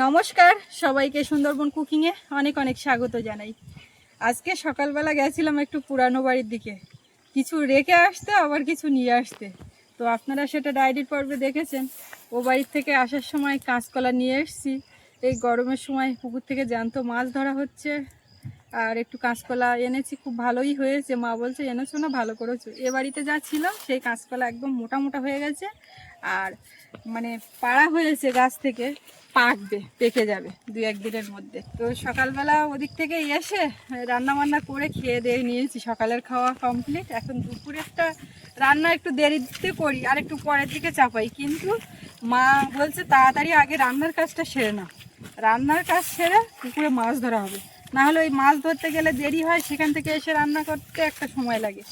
নমস্কার সবাইকে সুন্দরবন কুকিংয়ে অনেক অনেক স্বাগত জানাই। আজকে সকালবেলা গেছিলাম একটু পুরানো বাড়ির দিকে, কিছু রেখে আসতে আবার কিছু নিয়ে আসতে। তো আপনারা সেটা ডায়েরির পর্বে দেখেছেন। ও বাড়ির থেকে আসার সময় কাঁচকলা নিয়ে এসেছি। এই গরমের সময় পুকুর থেকে জ্যান্ত মাছ ধরা হচ্ছে, আর একটু কাঁচকলা এনেছি, খুব ভালোই হয়েছে। মা বলছে এনেছো না, ভালো করেছো। এ বাড়িতে যা ছিল সেই কাঁচকলা একদম মোটা মোটা হয়ে গেছে, আর মানে পাড়া হয়েছে গাছ থেকে, পাকবে, পেকে যাবে দু একদিনের মধ্যে। তো সকালবেলা ওদিক থেকে এসে রান্না বান্না করে খেয়ে দিয়ে নিয়েছি, সকালের খাওয়া কমপ্লিট। এখন দুপুরেরটা রান্না একটু দেরিতে করি, আর একটু পরের দিকে চাপাই, কিন্তু মা বলছে তাড়াতাড়ি আগে রান্নার কাজটা সেরে নাও, রান্নার কাজ সেরে পুকুরে মাছ ধরা হবে, না হলে ওই মাছ ধরতে গেলে দেরি হয়, সেখান থেকে এসে রান্না করতে একটা সময় লাগে।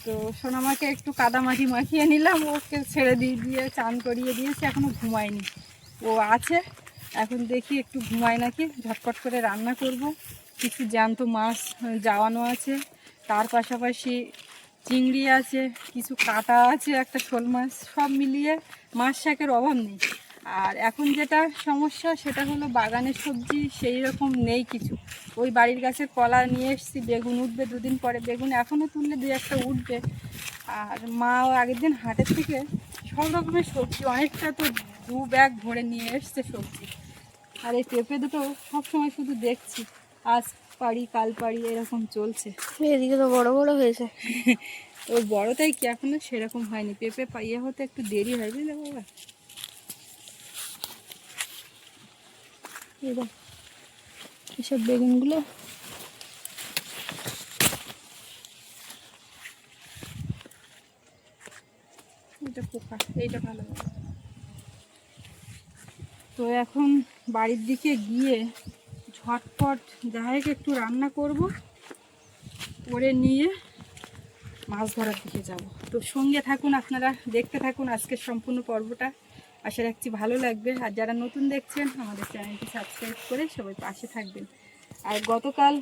তো সোনামাকে একটু কাদামাটি মাখিয়ে নিলাম, ওকে ছেড়ে দিয়ে চান করিয়ে দিয়েছি, এখনও ঘুমায়নি, ও আছে। এখন দেখি একটু ঘুমায় নাকি, ঝটপট করে রান্না করব। কিছু জ্যান্ত মাছ জাওয়ানো আছে, তার পাশাপাশি চিংড়ি আছে, কিছু কাটা আছে, একটা শোল মাছ, সব মিলিয়ে মাছ শাকের অভাব নেই। আর এখন যেটা সমস্যা সেটা হলো বাগানের সবজি সেই রকম নেই কিছু। ওই বাড়ির গাছের কলা নিয়ে এসেছি, বেগুন উঠবে দুদিন পরে, বেগুন এখনও তুললে দু একটা উঠবে। আর মা আগের দিন হাটের থেকে সব রকমের সবজি অনেকটা, তো 2 ব্যাগ ভরে নিয়ে এসছে সবজি। আর এই পেঁপে দুটো সবসময় শুধু দেখছি, আজ পারি কাল পারি এরকম চলছে। এদিকে তো বড় বড় হয়েছে। ওই বড়টাই কি, এখনো সেরকম হয়নি, পেঁপে পাইয়ে হতে একটু দেরি হয়, বুঝলে বাবা। এসব বেগুনগুলো এটা পোকা, এইটা ভালো। তো এখন বাড়ির দিকে গিয়ে ঝটপট যাই একটু রান্না করব, করে নিয়ে মাছ ধরার দিকে যাব। তো সঙ্গে থাকুন, আপনারা দেখতে থাকুন আজকের সম্পূর্ণ পর্বটা, আশা রাখছি ভালো লাগবে। আর যারা নতুন দেখছেন আমাদের চ্যানেলটি সাবস্ক্রাইব করে সবাই পাশে থাকবেন। আর গতকাল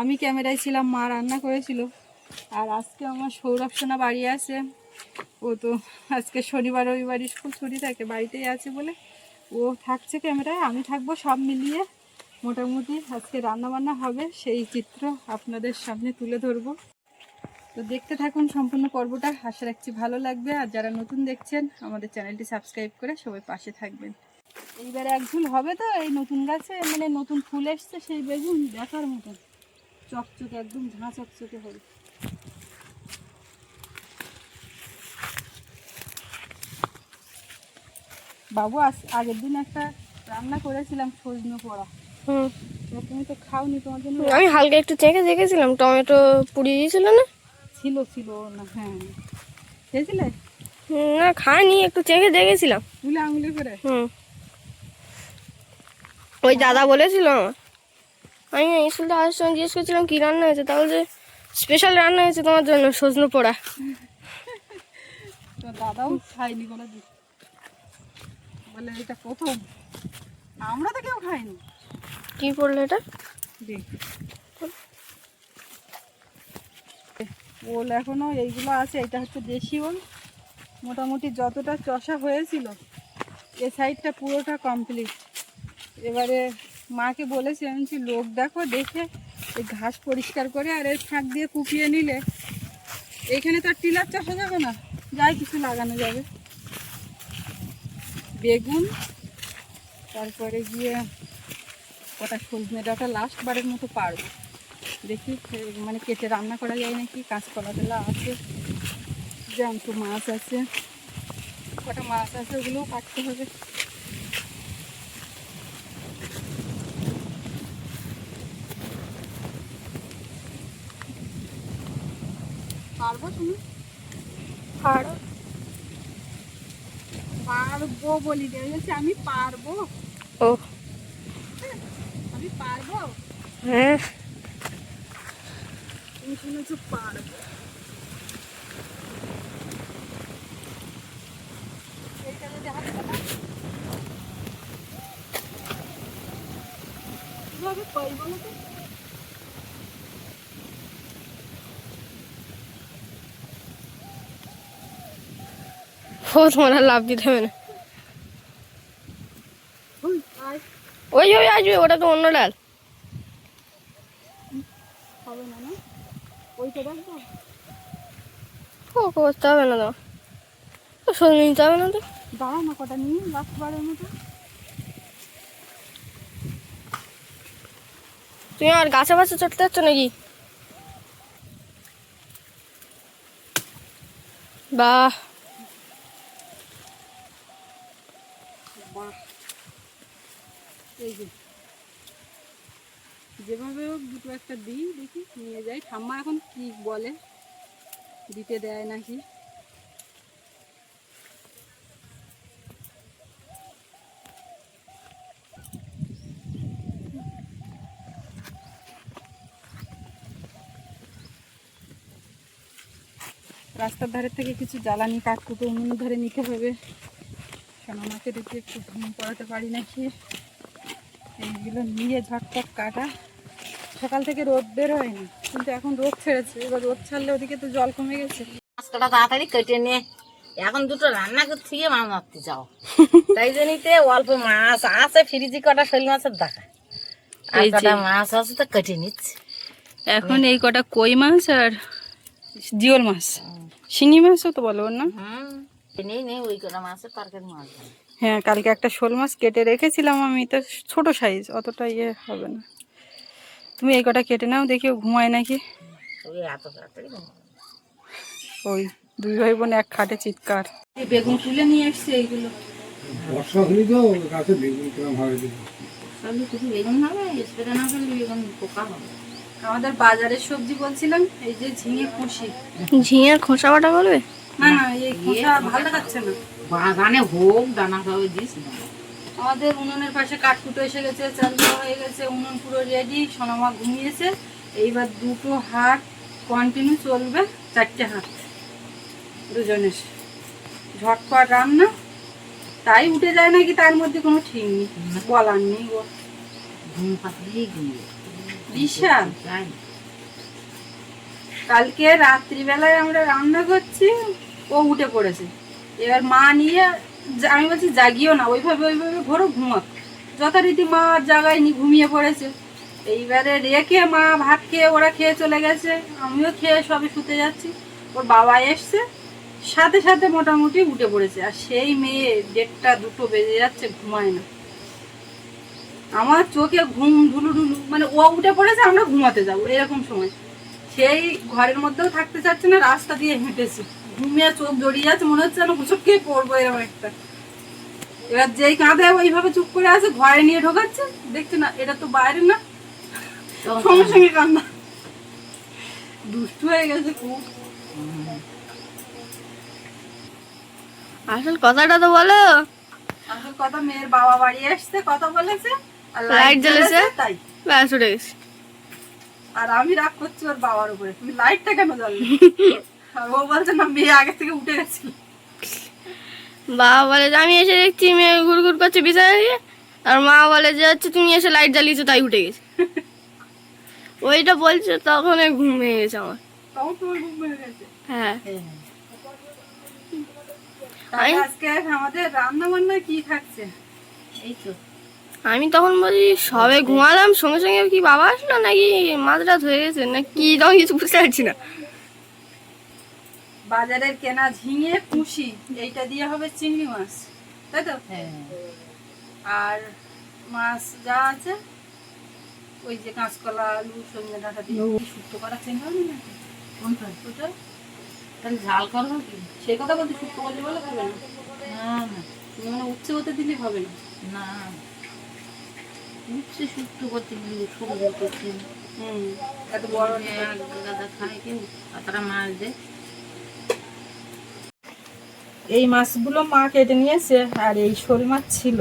আমি ক্যামেরায় ছিলাম, মা রান্না করেছিল। আর আজকে আমার সৌরভ সোনা বাড়ি আছে, ও তো আজকে শনিবার রবিবার স্কুল ছুটি থাকে, বাড়িতেই আছে বলে ও থাকছে ক্যামেরায়, আমি থাকবো। সব মিলিয়ে মোটামুটি আজকে রান্নাবান্না হবে, সেই চিত্র আপনাদের সামনে তুলে ধরবো। তো দেখতে থাকুন সম্পূর্ণ পর্বটা, আশা রাখছি ভালো লাগবে। আর যারা নতুন দেখছেন আমাদের চ্যানেলটি সাবস্ক্রাইব করে সবাই পাশে থাকবেন। এইবারে এক ঝুল হবে তো, এই নতুন গাছে মানে নতুন ফুল এসছে, সেই বেগুন দেখার মতন চকচকে, একদম ঝাঁ চকচকে হবে। বাবু আগের দিন একটা রান্না করেছিলাম সজনে পোড়া, তুমি তো খাওনি, তোমার জন্য আমি হালকা একটু চেখে দেখেছিলাম, টমেটো পুড়িয়ে দিয়েছিল না? ছিল ছিল না, হ্যাঁ খেয়েছিলে? না খাইনি, একটু চেখে দেখেছিলাম। তুলে আঙুলে করে। ওই দাদা বলেছিল আমি স্কুল থেকে আসার সময় জিজ্ঞেস করছিলাম কী রান্না হয়েছে, তাহলে স্পেশাল রান্না হয়েছে তোমার জন্য সজনে পোড়া। তো দাদাও খাইনি কোনো দিন, বলে এটা প্রথম, আমরা তো কেউ খাইনি। কি পড়লো এটা? ওল এখনো এইগুলো আছে, এটা হচ্ছে দেশি ওল। মোটামুটি যতটা চষা হয়েছিল এ সাইডটা পুরোটা কমপ্লিট। এবারে মাকে বলেছি, আমি লোক দেখো, দেখে এই ঘাস পরিষ্কার করে আর এর ফাঁক দিয়ে কুপিয়ে নিলে, এইখানে তো আর টিলার চাষা যাবে না, যাই কিছু লাগানো যাবে। বেগুন, তারপরে গিয়ে কটা সজনে ডাঁটা লাস্ট বারের মতো পারবো, দেখি মানে কেটে রান্না করা যায় নাকি। কাঁচকলা টেলা আছে, জ্যান্ত মাছ আছে, কটা মাছ আছে, ওগুলোও কাটতে হবে। পারবো তুমি? পারবো বলি বলছি, আমি পারবো। ও আমি পারবো, হ্যাঁ, তুমি শুনেছো পারবো। এইটা যদি হাতে পাতা কিভাবে পারবো না তো। ও তোমার আর লাভ দিতে হবে না। আয় ওই ওই আসবে, ওটা তো অন্য ডাল। হবে না, না ওইটা রাখবো। ও করতে হবে না, তো সরে নিতে হবে না তো। দাঁড়া না, কটা নিয়ে লাস্ট বারের মতো। তুমি আর গাছে বাছে চড়তে যাচ্ছ নাকি? বাহ, বাহ, এই যে যেভাবে হোক দুটো একটা দিই, দেখি নিয়ে যাই। ঠাম্মা এখন কি বলে, দিতে দেয় নাকি। রাস্তার ধারে থেকে কিছু জ্বালানি কাঠকুটো উনুন ধরে নিতে হবে। সোনামাকে দেখে একটু ঘুম পড়াতে পারি নাকি। এইগুলো নিয়ে ঝটপট কাটা। সকাল থেকে রোদ বের হয়নি, কিন্তু এখন রোদ ছেড়েছে। এবার রোদ ছাড়লে ওদিকে তো জল কমে গেছে। মাছটা তাড়াতাড়ি কেটে নিয়ে এখন দুটো রান্না করতে গিয়ে মাছ মারতে যাও। তাই জন্যতে অল্প মাছ আছে, ফ্রিজে কটা শৈল মাছের দেখা, আর এই যে। কটা মাছ আছে তো কেটে নিচ্ছে। এখন এই কটা কই মাছ আর জিওল মাছ, শিঙি মাছও তো বলো না। নেই নেই, ওই কটা মাছের তরকারি মাছ ভালো। হ্যাঁ, কালকে একটা শোল মাছ কেটে রেখেছিলাম আমি, তো ছোট সাইজ, অতটা ইয়ে হবে না। তুমি এই কটা কেটে নাও, দেখি ও ঘুমায় নাকি। ওই এত তাড়াতাড়ি ঘুমাবে। ওই দুই ভাই বোন এক খাটে চিৎকার। এই বেগুন তুলে নিয়ে এসছে এইগুলো। বর্ষা হলে তো গাছে বেগুন কেমন হবে দেখি। তাহলে কিছু বেগুন হবে, স্প্রে না করলে বেগুন পোকা হবে। আমাদের বাজারের সবজি বলছিলাম, এই যে ঝিঙে কুশি। ঝিঙের খোসা বাটা করবে? না না, এই খোসা ভালো দেখাচ্ছে না। বাগানে হোক, দানা খাওয়া দিস না। আমাদের উনুনের পাশে কাঠকুটো এসে গেছে, চাল দেওয়া হয়ে গেছে, উনুন পুরো রেডি। সোনামা ঘুমিয়েছে। এইবার দুটো হাত কন্টিনিউ চলবে, 4টে হাত দুজনের। ঝটপট রান্না, তাই উঠে যায় নাকি তার মধ্যে কোনো ঠিক নেই, বলার নেই। ও ঘুম পাতলেই ঘুমিয়ে বিশাল। যাই। কালকে রাত্রিবেলায় আমরা রান্না করছি, ও উঠে পড়েছে। এবার মা নিয়ে আমি বলছি জাগিও না, ওইভাবে ঘোরো, ঘুমাক। যথারীতি মা জাগায়নি, ঘুমিয়ে পড়েছে। এইবারে রেখে মা ভাত খেয়ে, ওরা খেয়ে চলে গেছে, আমিও খেয়ে সবে শুতে যাচ্ছি। ওর বাবা এসছে, সাথে সাথে মোটামুটি উঠে পড়েছে। আর সেই মেয়ে 1:30 2টো বেজে যাচ্ছে, ঘুমায় না। আমার চোখে ঘুম ঢুলু ঢুলু, মানে ও উঠে পড়েছে, আমরা ঘুমাতে যাবো এরকম সময়। সেই ঘরের মধ্যেও থাকতে চাচ্ছে না, রাস্তা দিয়ে হেঁটেছি, ঘুমিয়ে চোখ জড়িয়ে যাচ্ছে, মনে হচ্ছে না হুচুক খেয়ে পড়বো এরকম একটা। এবার যেই কাঁধে ওইভাবে চুপ করে আছে, ঘরে নিয়ে ঢোকাচ্ছে, দেখছি না এটা তো বাইরে না, সঙ্গে সঙ্গে কান্না। দুষ্টু হয়ে গেছে খুব। আসল কথাটা তো বলো। আসল কথা, মেয়ের বাবা বাড়ি এসছে, কথা বলেছে, আর লাইট লাইট জ্বলেছে, জ্বলেছে তাই। ব্যাস উঠে গেছে। আর আমি রাগ করছি ওর বাবার উপরে, তুমি লাইটটা কেন জ্বললে? আর ও বলছে না, মেয়ে আগে থেকে উঠে গেছিল। বাবা বলে যে আমি এসে দেখছি মেয়ে ঘুরঘুর করছে বিছানা দিয়ে, আর মা বলে যে হচ্ছে তুমি এসে লাইট জ্বালিয়েছো তাই উঠে গেছে। ওইটা বলছে, তখন ঘুম ভেঙে গেছে আমার। তখন তোমার ঘুম পেয়ে গেছে। হ্যাঁ, তাহলে আজকে আমাদের রান্না বান্না কি থাকছে? এই তো আমি তখন বলি সবে ঘুমালাম, সঙ্গে সঙ্গে কি বাবা আসলো নাকি মাছ রাত হয়ে গেছে না কি, তখন কিছু বুঝতে পারছি না। বাজারের কেনা ঝিঙে কুশি, এইটা দিয়ে হবে চিংড়ি মাছ, তাই তো? হ্যাঁ, আর মাছ যা আছে, ওই যে কাঁচকলা, আলু, সজনে ডাঁটা দিয়ে কি শুক্তো করা চিংড়ি হবে নাকি? কোনটা? ওটা তাহলে ঝাল করবো কি? সেই কথা বলতে, শুক্তো করলে বলে হবে না, না না মানে উচ্ছে হতে দিলে হবে না। না, উচ্ছে শুক্তো করতে গেলে সবজি করতে এত বড় গাদা খায় কেউ, তারা মাছ দেয়। এই মাছগুলো মা কেটে নিয়েছে, আর এই শোল মাছ ছিল,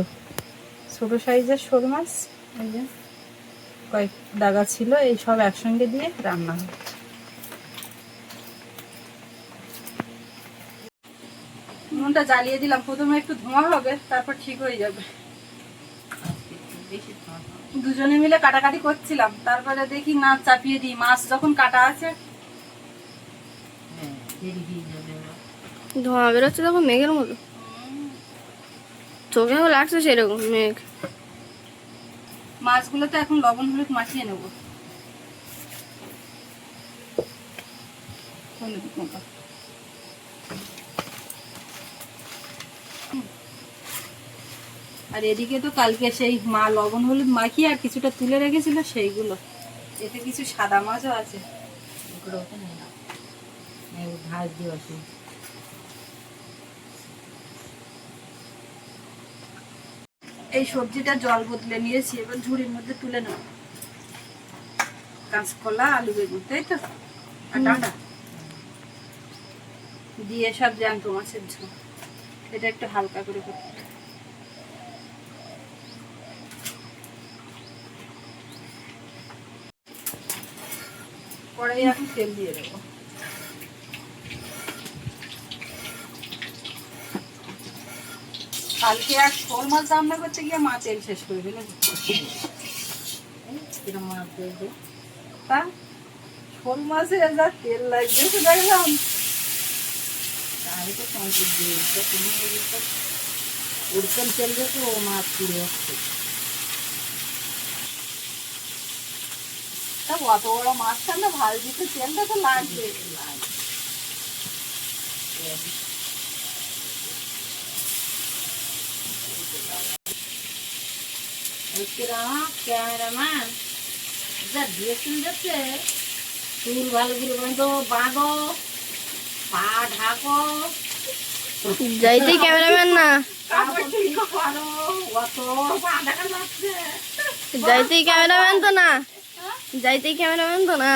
ছোট সাইজের শোল মাছ, এই যে কয়েক দাগা ছিল, এই সব একসঙ্গে দিয়ে রান্না হবে। নুনটা জ্বালিয়ে দিলাম, প্রথমে একটু ধোঁয়া হবে, তারপর ঠিক হয়ে যাবে। বেশি খাওয়া দুজনে মিলে কাটাকাটি করছিলাম, তারপরে দেখি না, চাপিয়ে দিই, মাছ যখন কাটা আছে। হ্যাঁ, দেরি হয়ে যাবে আবার। ধোঁয়া বেরোচ্ছে তখন মেঘের মতো, চোখেও লাগছে সেরকম মেঘ। মাছগুলো তো এখন লবণ হলুদ মাখিয়ে নেবো। আর এদিকে তো কালকে সেই মা লবণ হলুদ মাখিয়ে আর কিছুটা তুলে রেখেছিল সেইগুলো, এতে কিছু সাদা মাছও আছে। ওগুলো ওকে নিয়ে নাও, ভাজ দিও। এই সবজিটা জল বদলে নিয়েছি, এবার ঝুড়ির মধ্যে তুলে নেব। কাঁচকলা আলু বেগুন তাই তো, আর ডাঁটা দিয়ে সব জ্যান্ত মাছের ঝোল। এটা একটু হালকা করে করতে হবে। কড়াইয়ে এখন তেল দিয়ে দেবো। কালকে আর শোল মাছ রান্না করতে গিয়ে মা তেল শেষ করে দিল। কিরম মাছ দিয়ে তা শোল মাছে যা তেল লাগছে দেখলাম। আমি তো কমপ্লিট দিয়ে তুমি উড়কন তেল দেখো ও মাছ পুড়ে আসছে। তা অত বড় মাছটা না ভাজতে তেলটা তো লাগবে। ক্যামেরাম্যান যা ডিরেকশন যাচ্ছে, চুল ভালো করে বাঁধো, বাঁধো, পা ঢাকো, যাইতেই ক্যামেরাম্যান না, কাপড় ঠিক করো, অত পা দেখা যাচ্ছে। যাইতেই ক্যামেরাম্যান তো না, যাইতেই ক্যামেরাম্যান তো না।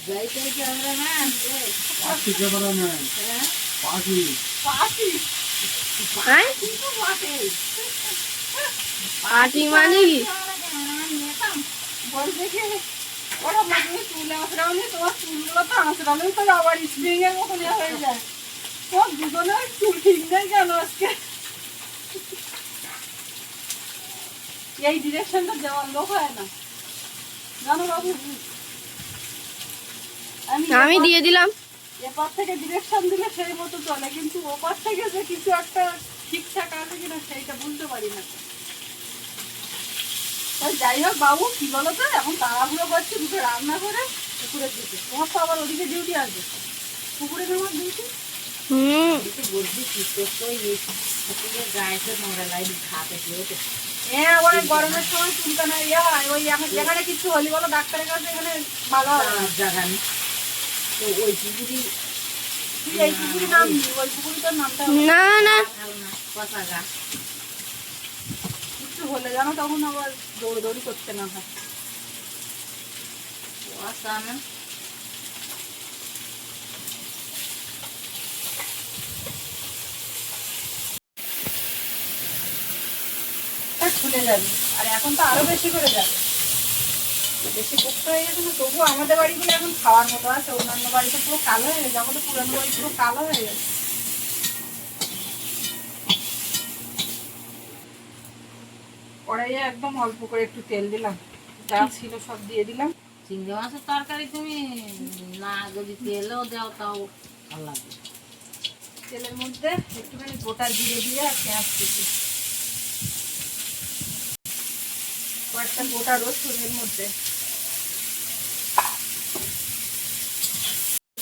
যাইতে ক্যামেরাম্যান পাখি ক্যামেরাম্যান, পাখি পাখি হ্যাঁ কিন্তু বটে। পাটি মানে কি? বলছে কি ওরা মাঝে চুল আঁচড়াওনি, তোমার চুলগুলো তো আঁচড়ালেই তো আবার স্প্রিং এর মতন হয়ে যায়। তোমার দুজনের চুল ঠিক নেই কেন আজকে? এই ডিরেকশনটা দেওয়ার লোক হয় না জানো বাবু। আমি দিয়ে দিলাম। এপার থেকে ডিরেকশন দিলে সেই মতো চলে, কিন্তু ওপার থেকে যে কিছু একটা ঠিকঠাক আছে কিনা সেইটা বুঝতে পারি না। তাই যাই হোক বাবু, কি বলো তো, এখন তাড়াহুড়ো করছি দুটো রান্না করে পুকুরের দিকে। তোমার তো আবার ওদিকে ডিউটি আসবে, পুকুরে নেওয়ার ডিউটি। বলছি কি করতো, এই পুকুরের গায়ে নোংরা লাইট খাতে দিয়ে হ্যাঁ, আবার গরমের সময় চুলকানো ইয়ে হয়। ওই এখন যেখানে কিছু হলি বলো ডাক্তারের কাছে, এখানে ভালো হবে না। জায়গা নেই তো ওই পুকুরি তুই এই পুকুরি নাম নি, ওই পুকুরিটার নামটা না না, কথা গা কিছু হলে জানো তখন আবার দৌড়দৌড়ি করতে না হয়। আসামে খুলে যাবে, আর এখন তো আরো বেশি করে যাবে। বেশি পোক্ত হয়ে গেছে না, তবুও আমাদের বাড়িগুলো এখন খাওয়ার মতো আছে। অন্যান্য বাড়িতে পুরো কালো হয়ে গেছে, আমাদের পুরানো বাড়ি পুরো কালো হয়ে গেছে। কড়াইয়ে একদম অল্প করে একটু তেল দিলাম, যা ছিল সব দিয়ে দিলাম। চিংড়ি মাছের তরকারি তুমি না যদি তেলও দাও তাও ভালো লাগবে। তেলের মধ্যে একটুখানি গোটা জিরে দিয়ে আর পেঁয়াজ কুচি, কয়েকটা গোটা রসুনের মধ্যে।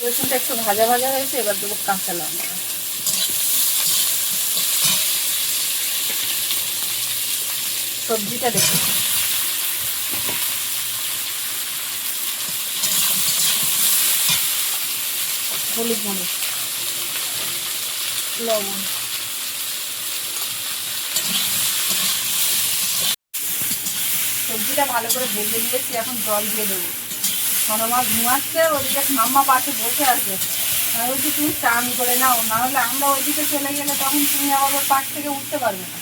রসুনটা একটু ভাজা ভাজা হয়েছে, এবার দেবো কাঁচা লঙ্কা। সবজিটা দেখো, হলুদ মরিচ লবণ, সবজিটা ভালো করে ভেজে নিয়েছি। এখন জল দিয়ে দেবো। মনে মাছ ঘুমাচ্ছে, ওদিকে মাম্মা পাশে বসে আছে। আমি বলছি তুমি চান করে নাও, না হলে আমরা ওইদিকে চলে গেলে তখন তুমি আবার ওর পাশ থেকে উঠতে পারবে না।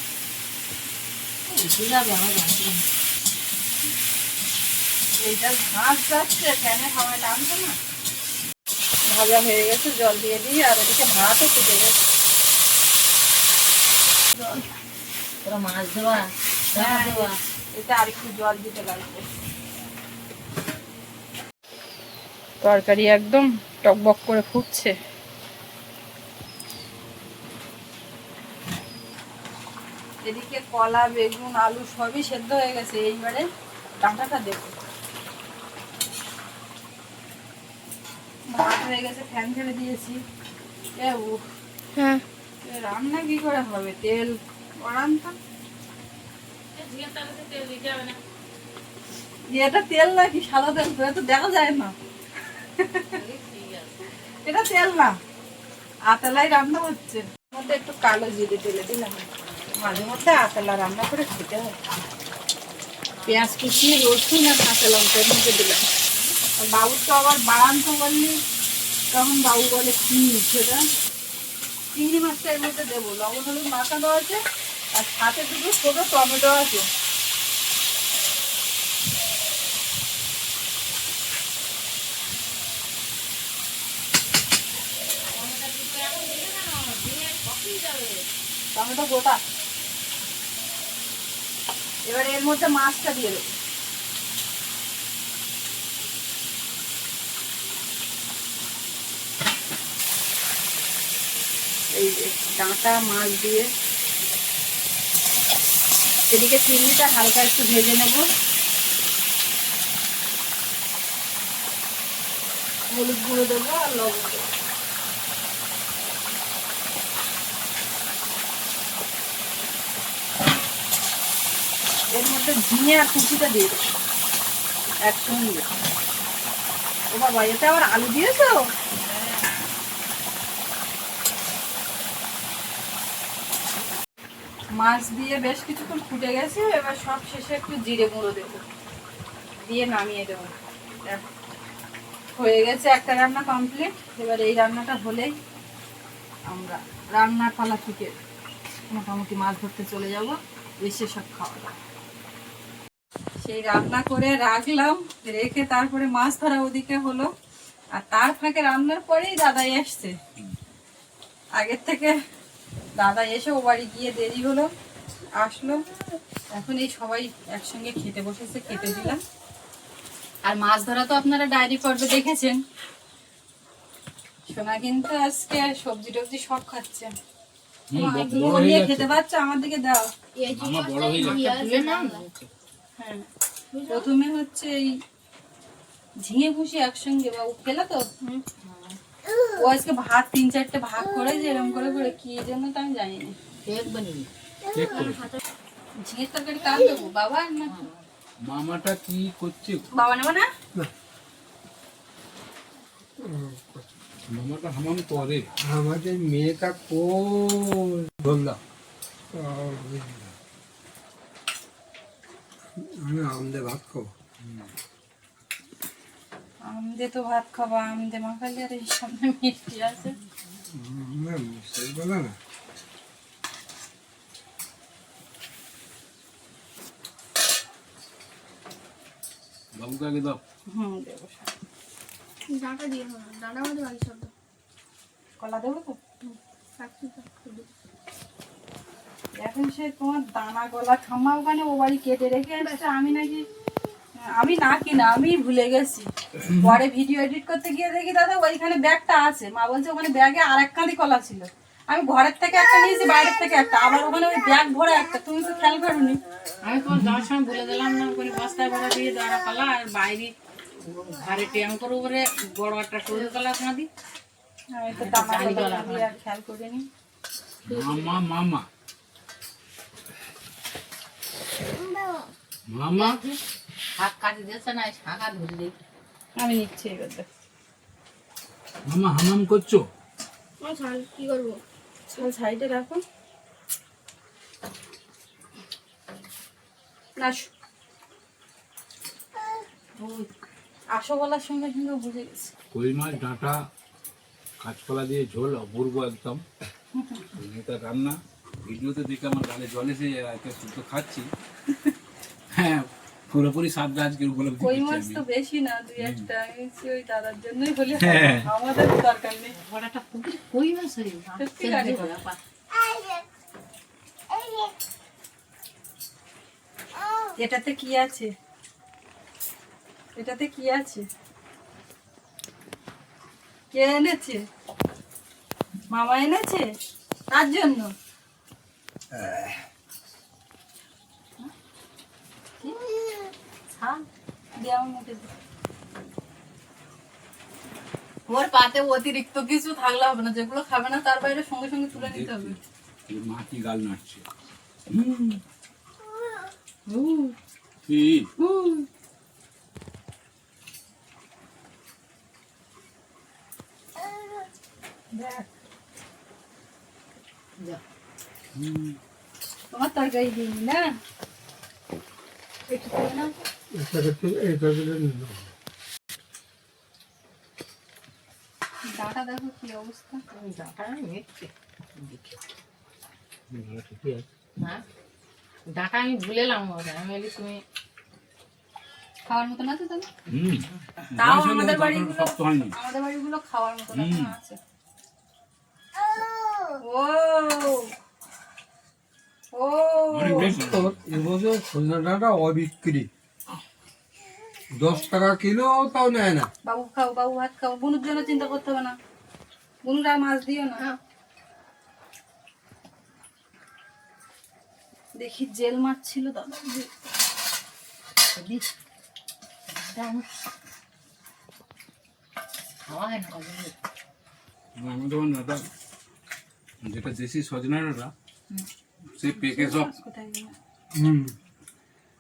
উঠে যাবে আমার জানতাম। এইটা ঘাস যাচ্ছে, ফ্যানের হাওয়ায় টানছে না। ভাজা হয়ে গেছে, জল দিয়ে দিই। আর ওদিকে ভাতও ফুটে গেছে। জল তোরা মাছ দেওয়া দেওয়া এটা আর একটু জল দিতে লাগবে। তরকারি একদম টকবক করে ফুটছে। এদিকে কলা, বেগুন, আলু সবই সেদ্ধ হয়ে গেছে। এইবারে ডাঁটাটা দেবো। ভাত হয়ে গেছে, ফ্যান ছেড়ে দিয়েছি। হ্যাঁ রান্না কি করে হবে? তেল গরম তো। এটা তেল নাকি সাদা তেল? তো এটা দেখা যায় না। এটা তেল না, আতলায় রান্না হচ্ছে। মধ্যে একটু কালো জিরে ঢেলে দিলাম। মাঝে মধ্যে আতলা রান্না করে খেতে হয়। পেঁয়াজ কুচিয়ে রসুন আর কাঁচা লঙ্কার মধ্যে দিলাম। আর বাবুর তো আবার বাড়ান্ত বললি, তখন বাবু বলে কি সেটা। চিংড়ি মাছটা এর মধ্যে দেবো। লবণ হলুদ মাখানো আছে, আর সাথে দুটো ছোট টমেটো আছে। টমেটো গোটা। এবার এর মধ্যে মাছটা দিয়ে দেবো। এই যে ডাঁটা মাছ দিয়ে এদিকে চিংড়িটা হালকা একটু ভেজে নেব। হলুদ গুঁড়ো দেবো আর লবণ দেবো। এর মধ্যে ঝিঙে আর কুচিটা দিয়ে দেবো একসঙ্গে। ও বাবা, এতে আবার আলু দিয়েছো? মাছ দিয়ে বেশ কিছুক্ষণ ফুটে গেছে। এবার সব শেষে একটু জিরে গুঁড়ো দেবো, দিয়ে নামিয়ে দেবো। হয়ে গেছে একটা রান্না কমপ্লিট। এবার এই রান্নাটা হলেই আমরা রান্নার পালা থেকে মোটামুটি মাছ ধরতে চলে যাব। এসে সব খাওয়া দাওয়া সেই রান্না করে রাখলাম, রেখে তারপরে মাছ ধরা ওদিকে হলো। আর তার ফাঁকে রান্নার পরেই দাদাই আসছে। আগের থেকে দাদা এসে ও বাড়ি গিয়ে দেরি হলো, আসলো। এখন এই সবাই একসঙ্গে খেতে বসেছে, খেতে দিলাম। আর মাছ ধরা তো আপনারা ডায়েরি পর্বে দেখেছেন। সোনা কিন্তু আজকে সবজি টবজি সব খাচ্ছে। তুমি নিয়ে খেতে পারছো? আমার দিকে দাও। হ্যাঁ, প্রথমে হচ্ছে এই ঝিঙে ভুষি একসঙ্গে বাবু খেলা তো। ও আজকে ভাত 3-4টে ভাগ করে যে এরকম করে করে কি জন্য তো আমি জানি না। ঝিঙের তরকারি কার দেবো, বাবা না মামাটা কি করছে? বাবা নেবো না? মামাটা হামাম করে। আমাদের মেয়েটা কোন বললাম আমি আমদে ভাত খাবো। আমদে তো ভাত খাবা, আমদে মাখালি আর এই সামনে মিষ্টি আছে। সেই বলে না। বাবুকে আগে দাও। দেবো। ডাঁটা দিয়ে ডাঁটা মধ্যে বাকি সব কলা দেবো তো। এখন সে তোমার দানা গলা খাম্মা ওখানে ও বাড়ি কেটে রেখে আসছে। আমি আমি ভুলে গেছি। পরে ভিডিও এডিট করতে গিয়ে দেখি দাদা ওইখানে ব্যাগটা আছে। মা বলছে ওখানে ব্যাগে আর এক কাঁদি কলা ছিল। আমি ঘরের থেকে একটা নিয়েছি, বাইরের থেকে একটা, আবার ওখানে ওই ব্যাগ ভরা একটা। তুমি তো খেয়াল করোনি। আমি তোমার যাওয়ার সময় বলে দিলাম না, ওখানে বস্তায় ভরা দিয়ে দাঁড়া কলা, আর বাইরে ঘরে ট্যাঙ্কর উপরে বড় একটা সরু কলা কাঁদি। আমি তো দানা গলা দিয়ে আর খেয়াল করিনি। মামা মামা মামা শাক কাটি দিয়েছে না, শাক আর ধরে দিই। আমি নিচ্ছি এবার। মামা হামাম করছো? কি করবো? সাইডে রাখো না। আসো বলার সঙ্গে সঙ্গে বুঝে গেছি। কই মাছ ডাঁটা কাঁচকলা দিয়ে ঝোল অপূর্ব একদম। এটা রান্না ভিডিওতে দেখে আমার গালে জল এসে তো খাচ্ছি। হ্যাঁ, পুরোপুরি স্বাদটা আজকে উপলব্ধি কই করছি মাছ আমি। তো বেশি না, 2-1টা এনেছি ওই দাদার জন্যই হলে হবে। হ্যাঁ। আমাদের দরকার নেই। বড়টা পুকুর কই মাছ রে, সত্যিকারে। এটাতে কি আছে? এটাতে কি আছে? কে এনেছে? মামা এনেছে? তার জন্য খান দিয়ে আমার মুখে দে। ওর পাতে অতিরিক্ত কিছু থাকলে হবে না, যেগুলো খাবে না তার বাইরে সঙ্গে সঙ্গে তুলে নিতে হবে। এই মা কি গাল নাড়ছে হুম। কি দেখ, যা। তোমার তরকারি দিইনি না, একটু তুলে নাও। ডাটা দেখো কি অবস্থা। ডাটা আমি মেটছি দেখি। হ্যাঁ ডাটা আমি ভুলেলাম ওটা, আমি বলি তুমি খাওয়ার মতন আছে তো? হুম তাও গাছ হলে আমাদের তখন বাড়িগুলো শক্ত হয়নি আমাদের বাড়িগুলো খাওয়ার মতন হুম। এখন আছে। ও ও অনেক বেশি এবছর সজনা ডাঁটা অবিক্রি, 10 টাকা কিলো তাও নেয় না। বাবু খাও, বাবু ভাত খাও, বুনুর জন্য চিন্তা করতে হবে না, বুনুরা মাছ দিও না। দেখি জেল মাছ ছিল দাদা, দিস খাওয়া হয় না কদিন। আমাদের ওখানে ডাঁটা, যেটা দেশি সজনা ডাঁটা, সে পেকে সব কোথায় গেল? হুম,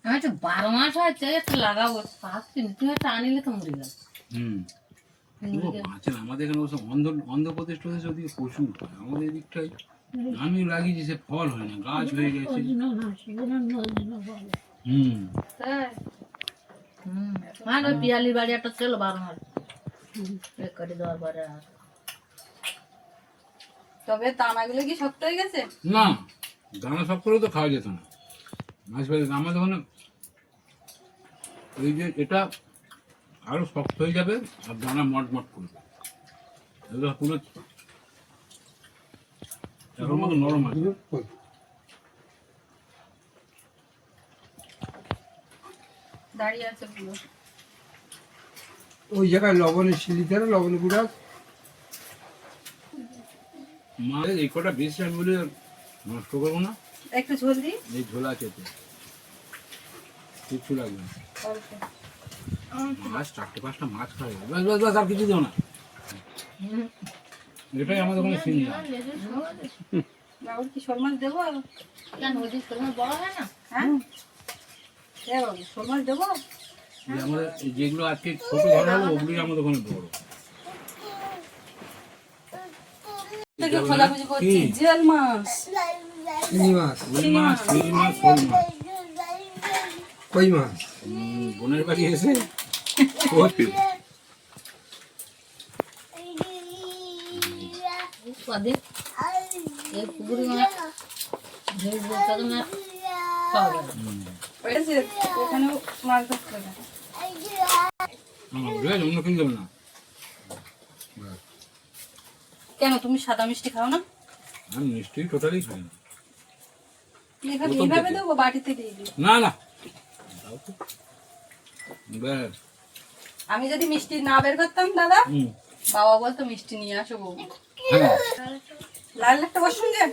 আমি তো 12 মাস হয়েছে একটা লাগাবো, পাচ্ছি না, তুমি একটা আনিলে তো মরে গেল। হুম মাছের আমাদের এখানে ওসব অন্ধ্রপ্রদেশ টদেশ ওদিকে প্রচুর হয়। আমাদের এদিকটাই আমি লাগিয়েছি, সে ফল হয় না, গাছ হয়ে গেছে। হুম তাই? আর ওই পিয়ালির বাড়ি একটা ছিল 12 মাস এক করে দেওয়ার পরে আর তবে দানাগুলো কি শক্ত হয়ে গেছে? না, দানা সব করেও তো খাওয়া যেত না মাছ বাড়ি। আমাদের ওখানে এই যে এটা আরো শক্ত হয়ে যাবে আর দানা মটমট করবে, এগুলো পুরো এখন মতো নরম আছে। দাঁড়িয়ে আছে পুরো। ওই জায়গায় লবণের শিলি ধরে লবণ গুঁড়া মাছ এই কটা বেশি আমি বলে নষ্ট করবো না, একটু ঝোল দিই এই ঝোলা খেতে কিচ্ছু লাগবে না। অল্প। মাছ 4-5টা মাছ খাবে, বাস বাস বাস, আর কিছু দেও না। এটাই আমাদের ওখানে সিন। বাবুর কি শোল মাছ দেবো? কেন ওই সময় বড় হয় না? হ্যাঁ এ বাবু, শোল মাছ দেবো? যে আমাদের এই যেগুলো আজকে ছোট ধরা হলো ওগুলোই আমাদের ওখানে বড়। থেকে খোঁজাখুঁজি করছি জেল মাছ, চিংড়ি মাছ, রুই মাছ, চিংড়ি মাছ, শোল মাছ। কই মাছ, বোনের বাড়ি এসে কদিন এই পুকুরি মাছ ঝোল বলতে মাছ পাওয়া গেল। হয়েছে ওখানেও মাছ ধরতে হবে। অন্য কিনে দেবে না। কেন তুমি সাদা মিষ্টি খাও না? আমি মিষ্টি টোটালি খাই না। এখানে প্রথম এইভাবে থেকে। দেবো, বাটিতে দিয়ে দিই। না না দাও তো। ব্যাস। আমি যদি মিষ্টি না বের করতাম দাদা, হুম। বাবা বলতো মিষ্টি নিয়ে আসো বউ। হ্যাঁ। লাল একটা বসুন যে,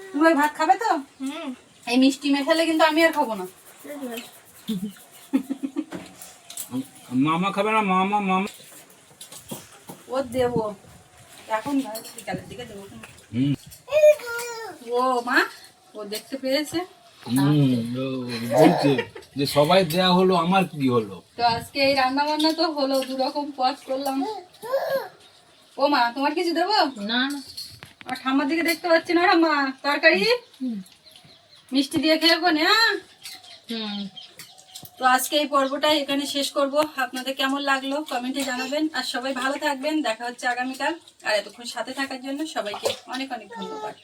তুমি ওই ভাত খাবে তো? এই মিষ্টি মেশালে কিন্তু আমি আর খাবো না। মামা খাবে না, মামা মামা। ও দেবো এখন না, বিকালের দিকে দেবো। হুম। ও মা, ও দেখতে পেয়েছে। বলছে যে সবাই দেয়া হলো, আমার কি হলো? তো আজকে এই রান্না বান্না তো হলো, 2 রকম পদ করলাম। ও মা, তোমার কিছু দেবো? না না আর ঠাম্মার দিকে দেখতে পাচ্ছি না ঠাম্মা, তরকারি মিষ্টি দিয়ে খেয়ে কোনে। হ্যাঁ, তো আজকে এই পর্বটা এখানে শেষ করব। আপনাদের কেমন লাগলো কমেন্টে জানাবেন, আর সবাই ভালো থাকবেন। দেখা হচ্ছে আগামীকাল। আর এতক্ষণ সাথে থাকার জন্য সবাইকে অনেক অনেক ধন্যবাদ।